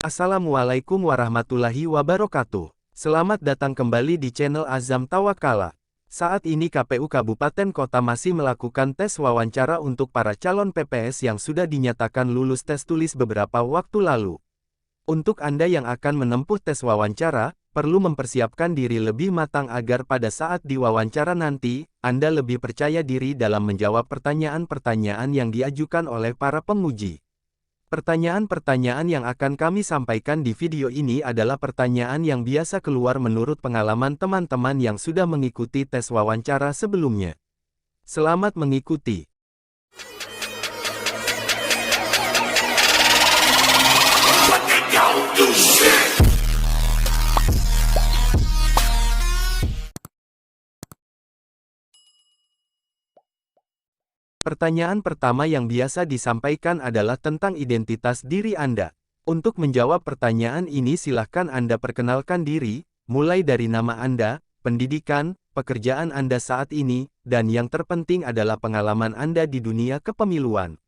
Assalamualaikum warahmatullahi wabarakatuh. Selamat datang kembali di channel Azam Tawakala. Saat ini KPU Kabupaten Kota masih melakukan tes wawancara untuk para calon PPS yang sudah dinyatakan lulus tes tulis beberapa waktu lalu. Untuk Anda yang akan menempuh tes wawancara, perlu mempersiapkan diri lebih matang agar pada saat diwawancara nanti, Anda lebih percaya diri dalam menjawab pertanyaan-pertanyaan yang diajukan oleh para penguji. Pertanyaan-pertanyaan yang akan kami sampaikan di video ini adalah pertanyaan yang biasa keluar menurut pengalaman teman-teman yang sudah mengikuti tes wawancara sebelumnya. Selamat mengikuti. Pertanyaan pertama yang biasa disampaikan adalah tentang identitas diri Anda. Untuk menjawab pertanyaan ini silahkan Anda perkenalkan diri, mulai dari nama Anda, pendidikan, pekerjaan Anda saat ini, dan yang terpenting adalah pengalaman Anda di dunia kepemiluan.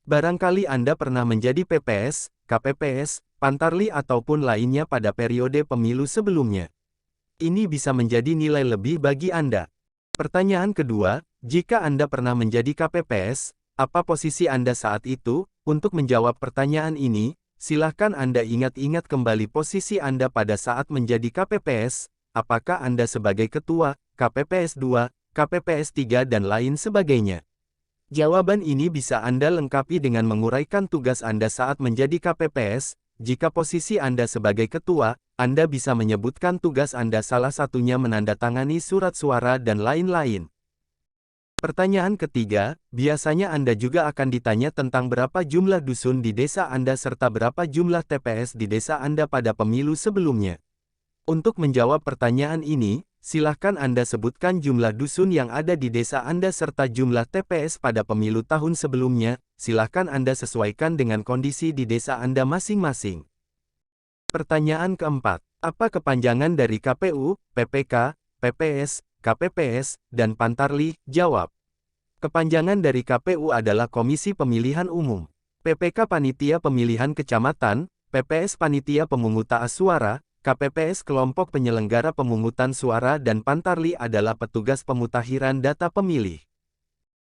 Barangkali Anda pernah menjadi PPS, KPPS, Pantarli ataupun lainnya pada periode pemilu sebelumnya. Ini bisa menjadi nilai lebih bagi Anda. Pertanyaan kedua, jika Anda pernah menjadi KPPS, apa posisi Anda saat itu? Untuk menjawab pertanyaan ini, silahkan Anda ingat-ingat kembali posisi Anda pada saat menjadi KPPS, apakah Anda sebagai ketua, KPPS 2, KPPS 3 dan lain sebagainya. Jawaban ini bisa Anda lengkapi dengan menguraikan tugas Anda saat menjadi KPPS. Jika posisi Anda sebagai ketua, Anda bisa menyebutkan tugas Anda salah satunya menandatangani surat suara dan lain-lain. Pertanyaan ketiga, biasanya Anda juga akan ditanya tentang berapa jumlah dusun di desa Anda serta berapa jumlah TPS di desa Anda pada pemilu sebelumnya. Untuk menjawab pertanyaan ini, silahkan Anda sebutkan jumlah dusun yang ada di desa Anda serta jumlah TPS pada pemilu tahun sebelumnya. Silahkan Anda sesuaikan dengan kondisi di desa Anda masing-masing. Pertanyaan keempat, apa kepanjangan dari KPU, PPK, PPS, KPPS, dan Pantarli? Jawab. Kepanjangan dari KPU adalah Komisi Pemilihan Umum. PPK Panitia Pemilihan Kecamatan, PPS Panitia Pemungutan Suara, KPPS Kelompok Penyelenggara Pemungutan Suara dan Pantarli adalah petugas pemutakhiran data pemilih.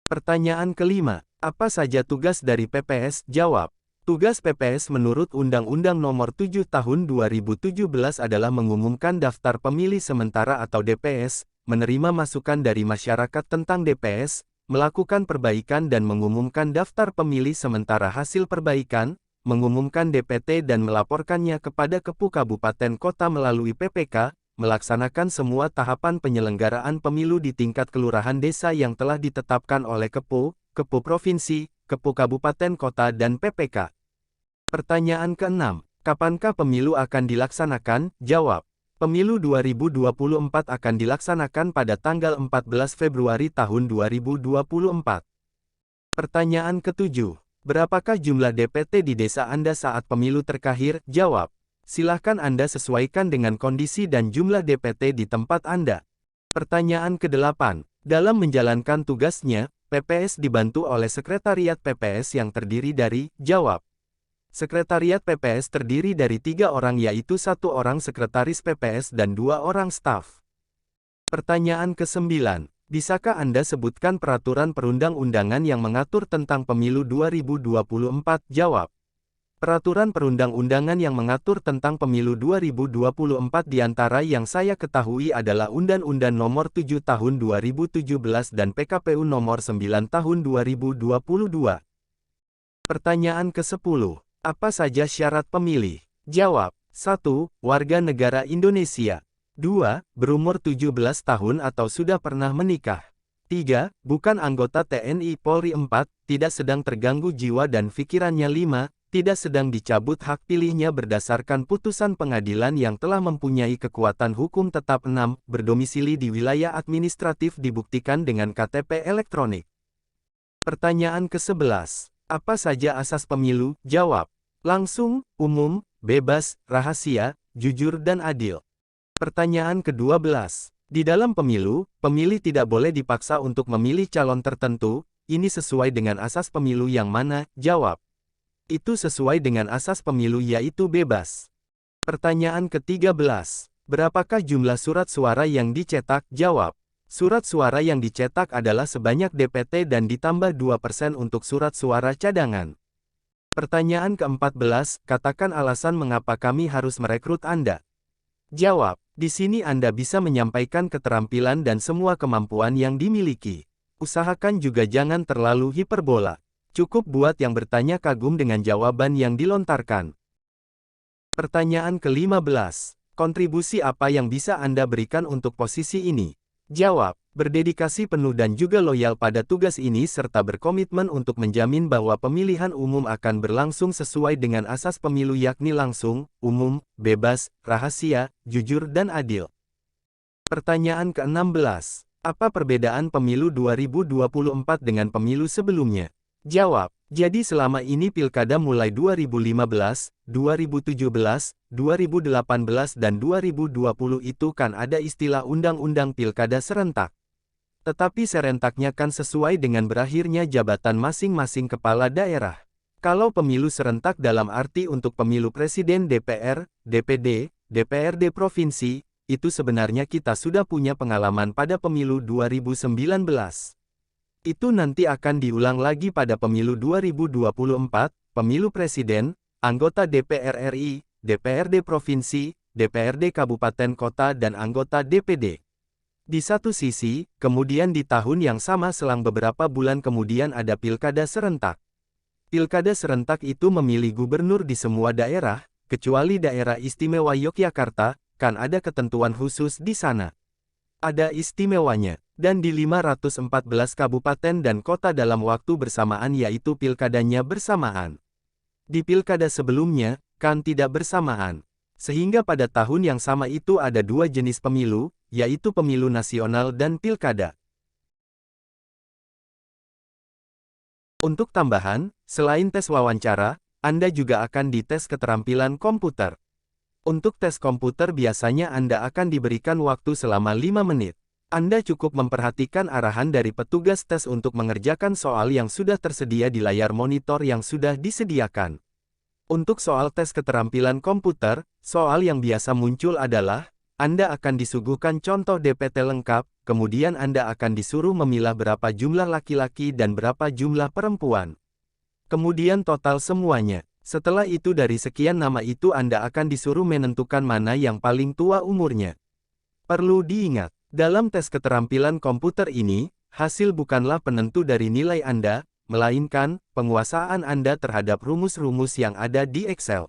Pertanyaan kelima, apa saja tugas dari PPS? Jawab. Tugas PPS menurut Undang-Undang Nomor 7 Tahun 2017 adalah mengumumkan daftar pemilih sementara atau DPS, menerima masukan dari masyarakat tentang DPS, melakukan perbaikan dan mengumumkan daftar pemilih sementara hasil perbaikan, mengumumkan DPT dan melaporkannya kepada KPU Kabupaten Kota melalui PPK, melaksanakan semua tahapan penyelenggaraan pemilu di tingkat kelurahan desa yang telah ditetapkan oleh KPU, KPU Provinsi, KPU Kabupaten Kota dan PPK. Pertanyaan keenam, kapankah pemilu akan dilaksanakan? Jawab. Pemilu 2024 akan dilaksanakan pada tanggal 14 Februari tahun 2024. Pertanyaan ketujuh, berapakah jumlah DPT di desa Anda saat pemilu terakhir? Jawab. Silahkan Anda sesuaikan dengan kondisi dan jumlah DPT di tempat Anda. Pertanyaan ke-8, dalam menjalankan tugasnya, PPS dibantu oleh Sekretariat PPS yang terdiri dari, jawab. Sekretariat PPS terdiri dari 3 orang yaitu 1 orang sekretaris PPS dan 2 orang staf. Pertanyaan ke-9, bisakah Anda sebutkan peraturan perundang-undangan yang mengatur tentang pemilu 2024? Jawab. Peraturan perundang-undangan yang mengatur tentang pemilu 2024 diantara yang saya ketahui adalah Undang-Undang Nomor 7 Tahun 2017 dan PKPU Nomor 9 Tahun 2022. Pertanyaan ke-10, apa saja syarat pemilih? Jawab. 1. Warga negara Indonesia. 2. Berumur 17 tahun atau sudah pernah menikah. 3. Bukan anggota TNI Polri. 4. Tidak sedang terganggu jiwa dan pikirannya. 5. Tidak sedang dicabut hak pilihnya berdasarkan putusan pengadilan yang telah mempunyai kekuatan hukum tetap. 6. Berdomisili di wilayah administratif dibuktikan dengan KTP elektronik. Pertanyaan ke-11. Apa saja asas pemilu? Jawab. Langsung, umum, bebas, rahasia, jujur dan adil. Pertanyaan ke-12. Di dalam pemilu, pemilih tidak boleh dipaksa untuk memilih calon tertentu. Ini sesuai dengan asas pemilu yang mana? Jawab. Itu sesuai dengan asas pemilu yaitu bebas. Pertanyaan ke-13. Berapakah jumlah surat suara yang dicetak? Jawab. Surat suara yang dicetak adalah sebanyak DPT dan ditambah 2% untuk surat suara cadangan. Pertanyaan ke-14. Katakan alasan mengapa kami harus merekrut Anda. Jawab. Di sini Anda bisa menyampaikan keterampilan dan semua kemampuan yang dimiliki. Usahakan juga jangan terlalu hiperbola. Cukup buat yang bertanya kagum dengan jawaban yang dilontarkan. Pertanyaan ke-15. Kontribusi apa yang bisa Anda berikan untuk posisi ini? Jawab. Berdedikasi penuh dan juga loyal pada tugas ini serta berkomitmen untuk menjamin bahwa pemilihan umum akan berlangsung sesuai dengan asas pemilu yakni langsung, umum, bebas, rahasia, jujur dan adil. Pertanyaan ke-16. Apa perbedaan pemilu 2024 dengan pemilu sebelumnya? Jawab. Jadi selama ini pilkada mulai 2015, 2017, 2018 dan 2020 itu kan ada istilah undang-undang pilkada serentak. Tetapi serentaknya kan sesuai dengan berakhirnya jabatan masing-masing kepala daerah. Kalau pemilu serentak dalam arti untuk pemilu presiden DPR, DPD, DPRD provinsi, itu sebenarnya kita sudah punya pengalaman pada pemilu 2019. Itu nanti akan diulang lagi pada pemilu 2024, pemilu presiden, anggota DPR RI, DPRD provinsi, DPRD kabupaten kota dan anggota DPD. Di satu sisi, kemudian di tahun yang sama selang beberapa bulan kemudian ada pilkada serentak. Pilkada serentak itu memilih gubernur di semua daerah, kecuali daerah istimewa Yogyakarta, kan ada ketentuan khusus di sana. Ada istimewanya, dan di 514 kabupaten dan kota dalam waktu bersamaan yaitu pilkadanya bersamaan. Di pilkada sebelumnya, kan tidak bersamaan. Sehingga pada tahun yang sama itu ada dua jenis pemilu, yaitu pemilu nasional dan pilkada. Untuk tambahan, selain tes wawancara, Anda juga akan dites keterampilan komputer. Untuk tes komputer biasanya Anda akan diberikan waktu selama 5 menit. Anda cukup memperhatikan arahan dari petugas tes untuk mengerjakan soal yang sudah tersedia di layar monitor yang sudah disediakan. Untuk soal tes keterampilan komputer, soal yang biasa muncul adalah, Anda akan disuguhkan contoh DPT lengkap, kemudian Anda akan disuruh memilah berapa jumlah laki-laki dan berapa jumlah perempuan. Kemudian total semuanya. Setelah itu dari sekian nama itu Anda akan disuruh menentukan mana yang paling tua umurnya. Perlu diingat, dalam tes keterampilan komputer ini, hasil bukanlah penentu dari nilai Anda, melainkan penguasaan Anda terhadap rumus-rumus yang ada di Excel.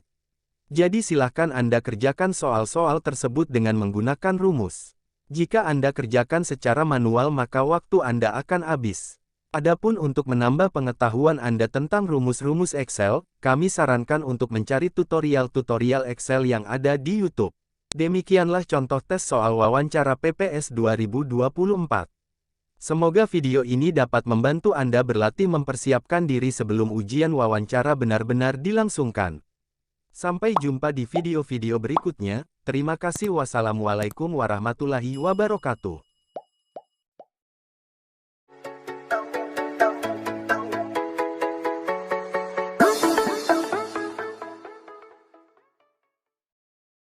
Jadi silakan Anda kerjakan soal-soal tersebut dengan menggunakan rumus. Jika Anda kerjakan secara manual maka waktu Anda akan habis. Adapun untuk menambah pengetahuan Anda tentang rumus-rumus Excel, kami sarankan untuk mencari tutorial-tutorial Excel yang ada di YouTube. Demikianlah contoh tes soal wawancara PPS 2024. Semoga video ini dapat membantu Anda berlatih mempersiapkan diri sebelum ujian wawancara benar-benar dilangsungkan. Sampai jumpa di video-video berikutnya. Terima kasih. Wassalamualaikum warahmatullahi wabarakatuh.